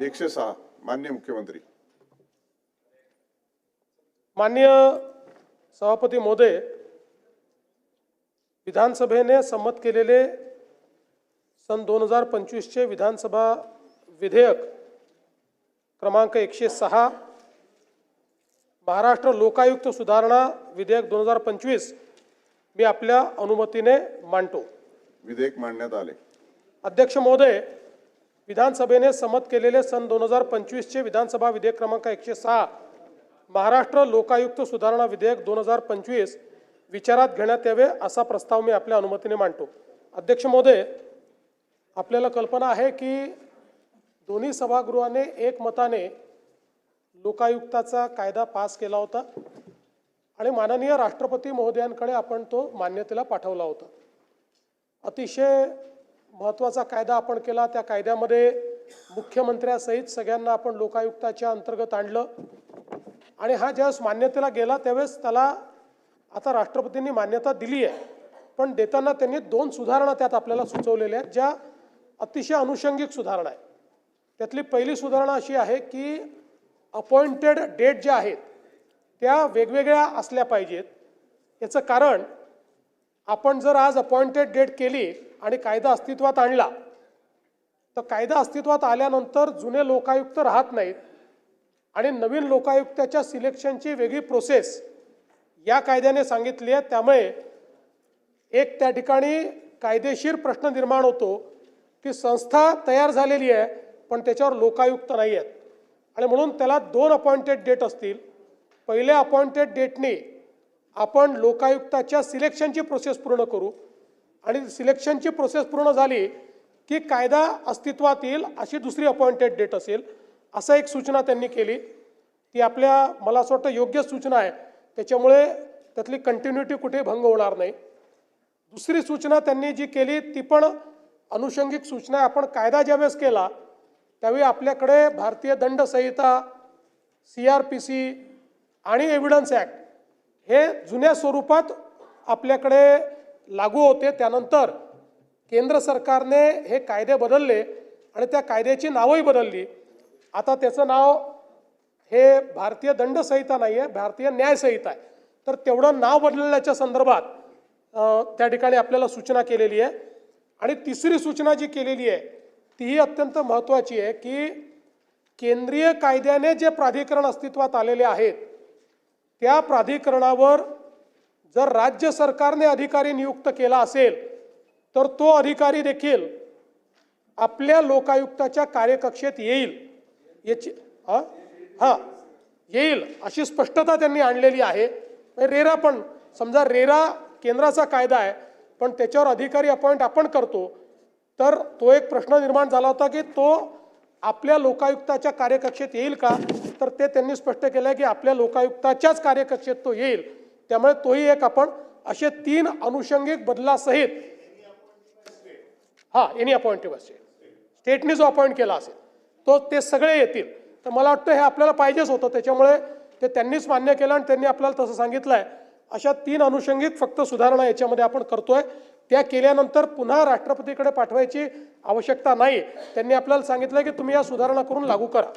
106 माननीय मुख्यमंत्री. माननीय सभापती महोदय, विधानसभेने संमत केलेले सन 2025 चे विधानसभा विधेयक क्रमांक 106 महाराष्ट्र लोकायुक्त सुधारणा विधेयक 2025 मी आपल्या अनुमतीने मांडतो. विधेयक मांडण्यात आले. अध्यक्ष महोदय, विधानसभेने संमत केलेले सन 2025 चे विधानसभा विधेयक क्रमांक 106 महाराष्ट्र लोकायुक्त सुधारणा विधेयक 2025 विचारात घेण्यात यावे असा प्रस्ताव मी आपल्या अनुमतीने मांडतो. अध्यक्ष महोदय, आपल्याला कल्पना आहे की दोन्ही सभागृहाने एकमताने लोकायुक्ताचा कायदा पास केला होता आणि माननीय राष्ट्रपती महोदयांकडे आपण तो मान्यतेला पाठवला होता. अतिशय महत्त्वाचा कायदा आपण केला. त्या कायद्यामध्ये मुख्यमंत्र्यासहित सगळ्यांना आपण लोकायुक्ताच्या अंतर्गत आणलं आणि हा ज्यावेळेस मान्यतेला गेला त्यावेळेस त्याला आता राष्ट्रपतींनी मान्यता दिली आहे, पण देताना त्यांनी 2 सुधारणा त्यात आपल्याला सुचवलेल्या आहेत, ज्या अतिशय अनुषंगिक सुधारणा आहे. त्यातली पहिली सुधारणा अशी आहे की अपॉइंटेड डेट ज्या आहेत त्या वेगवेगळ्या असल्या पाहिजेत. याचं कारण, आपण जर आज अपॉइंटेड डेट केली आणि कायदा अस्तित्वात आणला तर कायदा अस्तित्वात आल्यानंतर जुने लोकायुक्त राहत नाहीत आणि नवीन लोकायुक्ताच्या सिलेक्शनची वेगळी प्रोसेस या कायद्याने सांगितली आहे. त्यामुळे एक त्या ठिकाणी कायदेशीर प्रश्न निर्माण होतो की संस्था तयार झालेली आहे पण त्याच्यावर लोकायुक्त नाही आहेत आणि म्हणून त्याला 2 अपॉइंटेड डेट असतील. पहिल्या अपॉइंटेड डेटने आपण लोकायुक्ताच्या सिलेक्शनची प्रोसेस पूर्ण करू आणि सिलेक्शनची प्रोसेस पूर्ण झाली की कायदा अस्तित्वात येईल अशी दुसरी अपॉइंटेड डेट असेल. असं एक सूचना त्यांनी केली. ती आपल्या मला असं वाटतं योग्य सूचना आहे. त्याच्यामुळे त्यातली कंटिन्युटी कुठे भंग होणार नाही. दुसरी सूचना त्यांनी जी केली ती पण अनुषंगिक सूचना आहे. आपण कायदा ज्यावेळेस केला त्यावेळी आपल्याकडे भारतीय दंड संहिता, CRPC आणि एव्हिडन्स ॲक्ट हे जुन्या स्वरूपात आपल्याकडे लागू होते. त्यानंतर केंद्र सरकारने हे कायदे बदलले आणि त्या कायद्याची नावही बदलली. आता त्याचं नाव हे भारतीय दंड संहिता नाही आहे, भारतीय न्याय संहिता आहे. तर तेवढं नाव बदलण्याच्या संदर्भात त्या ठिकाणी आपल्याला सूचना केलेली आहे. आणि तिसरी सूचना जी केलेली आहे तीही अत्यंत महत्त्वाची आहे की केंद्रीय कायद्याने जे प्राधिकरण अस्तित्वात आलेले आहेत त्या प्राधिकरणावर जर राज्य सरकारने अधिकारी नियुक्त केला असेल तर तो अधिकारी देखील आपल्या लोकायुक्ताच्या कार्यकक्षेत येईल याची येईल अशी स्पष्टता त्यांनी आणलेली आहे. रेरा पण समजा रेरा केंद्राचा कायदा आहे पण त्याच्यावर अधिकारी अपॉइंट आपण करतो तर तो एक प्रश्न निर्माण झाला होता की तो आपल्या लोकायुक्ताच्या कार्यकक्षेत येईल का, तर ते त्यांनी स्पष्ट केलं की आपल्या लोकायुक्ताच्याच कार्यकक्षेत तो येईल. त्यामुळे तोही एक आपण असे 3 अनुषंगिक बदलासहित एनी अपॉइंटेबल स्टेटने जो अपॉइंट केला असेल तो ते सगळे येतील. तर मला वाटतं हे आपल्याला पाहिजेच होतं. त्याच्यामुळे ते त्यांनीच मान्य केलं आणि त्यांनी आपल्याला तसं सांगितलं आहे. अशा 3 अनुषंगिक फक्त सुधारणा याच्यामध्ये आपण करतोय. त्या केल्यानंतर पुन्हा राष्ट्रपतीकडे पाठवायची आवश्यकता नाही. त्यांनी आपल्याला सांगितलं की तुम्ही या सुधारणा करून लागू करा.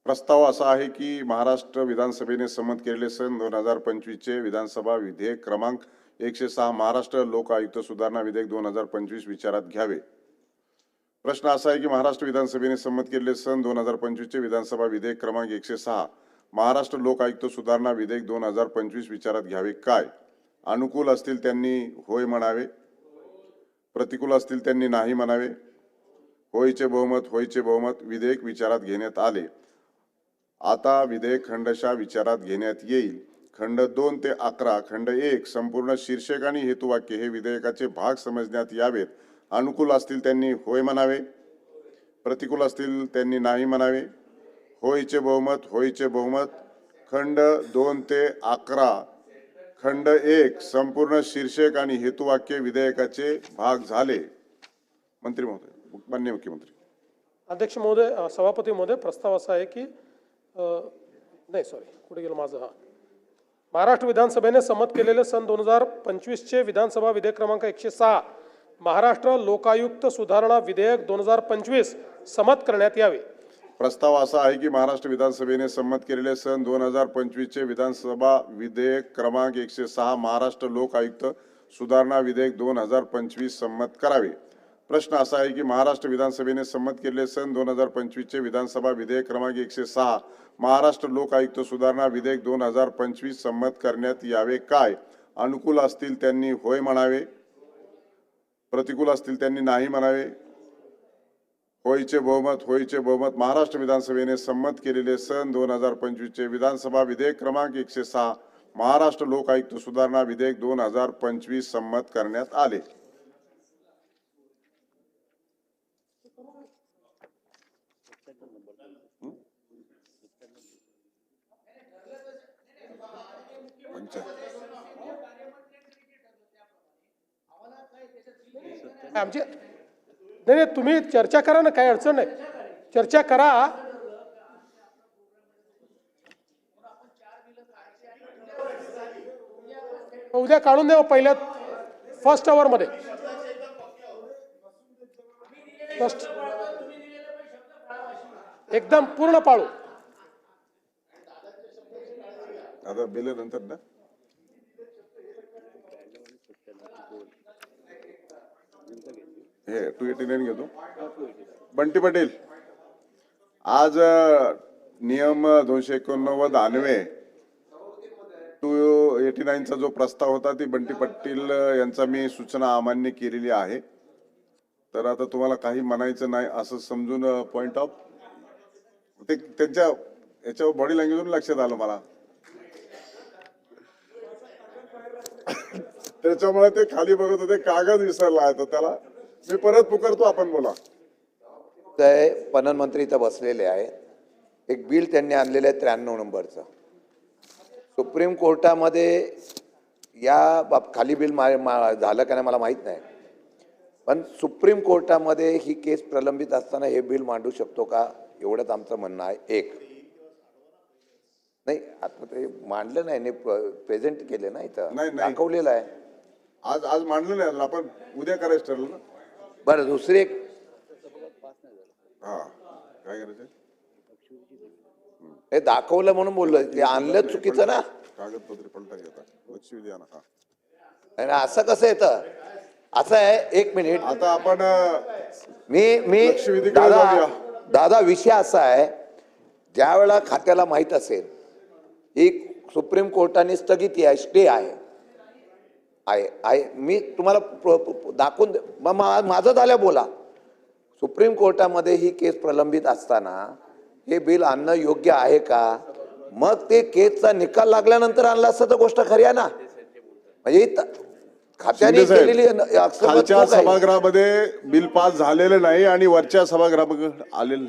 प्रस्ताव असा आहे की महाराष्ट्र विधानसभेने संमत केलेले सन 2025 चे विधानसभा विधेयक क्रमांक 106 महाराष्ट्र लोक आयुक्त सुधारणा विधेयक 2025 विचारात घ्यावे. प्रश्न असा आहे की महाराष्ट्र विधानसभेने संमत केलेले सन 2025 चे विधानसभा विधेयक क्रमांक 106 महाराष्ट्र लोक आयुक्त सुधारणा विधेयक 2025 विचारात घ्यावे काय? अनुकूल असतील त्यांनी होय म्हणावे, प्रतिकूल असतील त्यांनी नाही म्हणावे. होयचे बहुमत विधेयक विचारात घेण्यात आले. आता विधेयक खंडशः विचारात घेण्यात येईल. खंड 2 ते 11 खंड 1 संपूर्ण शीर्षक आणि हेतुवाक्य हे विधेयकाचे भाग समजण्यात यावेत. अनुकूल असतील त्यांनी होय म्हणावे, प्रतिकूल असतील त्यांनी नाही म्हणावे. होयचे बहुमत खंड 2 ते 11 खंड 1 संपूर्ण शीर्षक आणि हेतुवाक्य विधेयकाचे भाग झाले. मंत्री महोदय, माननीय मुख्यमंत्री. अध्यक्ष महोदय, सभापती महोदय, प्रस्ताव असा आहे की कुठे गेलं माझं. महाराष्ट्र विधानसभेने संमत केलेले सन 2025 चे विधानसभा विधेयक क्रमांक 106 महाराष्ट्र लोकायुक्त सुधारणा विधेयक 2025 संमत करण्यात यावे। प्रस्ताव असा आहे की महाराष्ट्र विधानसभेने संमत केलेले सन 2025 चे विधानसभा विधेयक क्रमांक 106 महाराष्ट्र लोक आयुक्त सुधारणा विधेयक 2025 संमत करावे। प्रश्न असा आहे की महाराष्ट्र विधानसभेने संमत केलेले सन 2025 चे विधानसभा विधेयक क्रमांक 106 महाराष्ट्र लोक आयुक्त सुधारणा विधेयक 2025 संमत करण्यात यावे काय? अनुकूल असतील त्यांनी होय म्हणावे, प्रतिकूल असतील त्यांनी नाही म्हणावे। होयचे बहुमत महाराष्ट्र विधानसभेने संमत केलेले सन 2025 चे विधानसभा विधेयक क्रमांक 106 महाराष्ट्र लोक आयुक्त सुधारणा विधेयक 2025 संमत करण्यात आले। आमचे नाही तुम्ही चर्चा करा ना, काही अडचण नाही, चर्चा करा। उद्या काढून द्या पहिल्या फर्स्ट आवर मध्ये फर्स्ट एकदम पूर्ण पाळू। आता बिल नंतर ना हे 289 घेतो। बंटी पाटील, आज नियम 289 अन्वये 289 चा जो प्रस्ताव होता ती बंटी पाटील यांचा मी सूचना अमान्य केलेली आहे। तर आता तुम्हाला काही म्हणायचं नाही असं समजून पॉइंट ऑफ ते त्यांच्या याच्यावर बॉडी लँग्वेजवरून लक्षात आलं मला, त्याच्यामुळे ते खाली बघत होते, कागद विसरला आहे तर त्याला मी परत पुकारतो, आपण बोला। ते पणन मंत्री इथं बसलेले आहे। एक बिल त्यांनी आणलेलं आहे 93 नंबरचं। सुप्रीम कोर्टामध्ये या खाली बिल झालं का नाही मला माहीत नाही, पण सुप्रीम कोर्टामध्ये ही केस प्रलंबित असताना हे बिल मांडू शकतो का, एवढंच आमचं म्हणणं आहे। एक नाही, आता ते मांडलं नाही, प्रेझेंट केले ना इथं, दाखवलेलं आहे। आज आज मांडलं नाही, आपण उद्या करायचं ठरलं ना। बरं, दुसरी एक हा काय करायचं, हे दाखवलं म्हणून बोललो, ते आणलं चुकीचं ना, कागदपत्रे पलटा घेतात, लक्ष द्या ना। आणि असं कसं येतं, असं आहे, एक मिनिट, आता आपण मी लक्षवेधीकडे जाऊया। दादा विषय असा आहे, ज्या वेळेला खात्याला माहित असेल ही सुप्रीम कोर्टाने स्थगिती आहे, स्टे आहे, मी तुम्हाला दाखवून माझं झालं बोला। सुप्रीम कोर्टामध्ये ही केस प्रलंबित असताना हे बिल आणणं योग्य आहे का? मग ते केसचा निकाल लागल्यानंतर आणला असतं तर गोष्ट खरी आहे ना, म्हणजे खात्याने केलेली खालच्या सभागृहामध्ये बिल पास झालेलं नाही आणि वरच्या सभागृहामध्ये आलेलं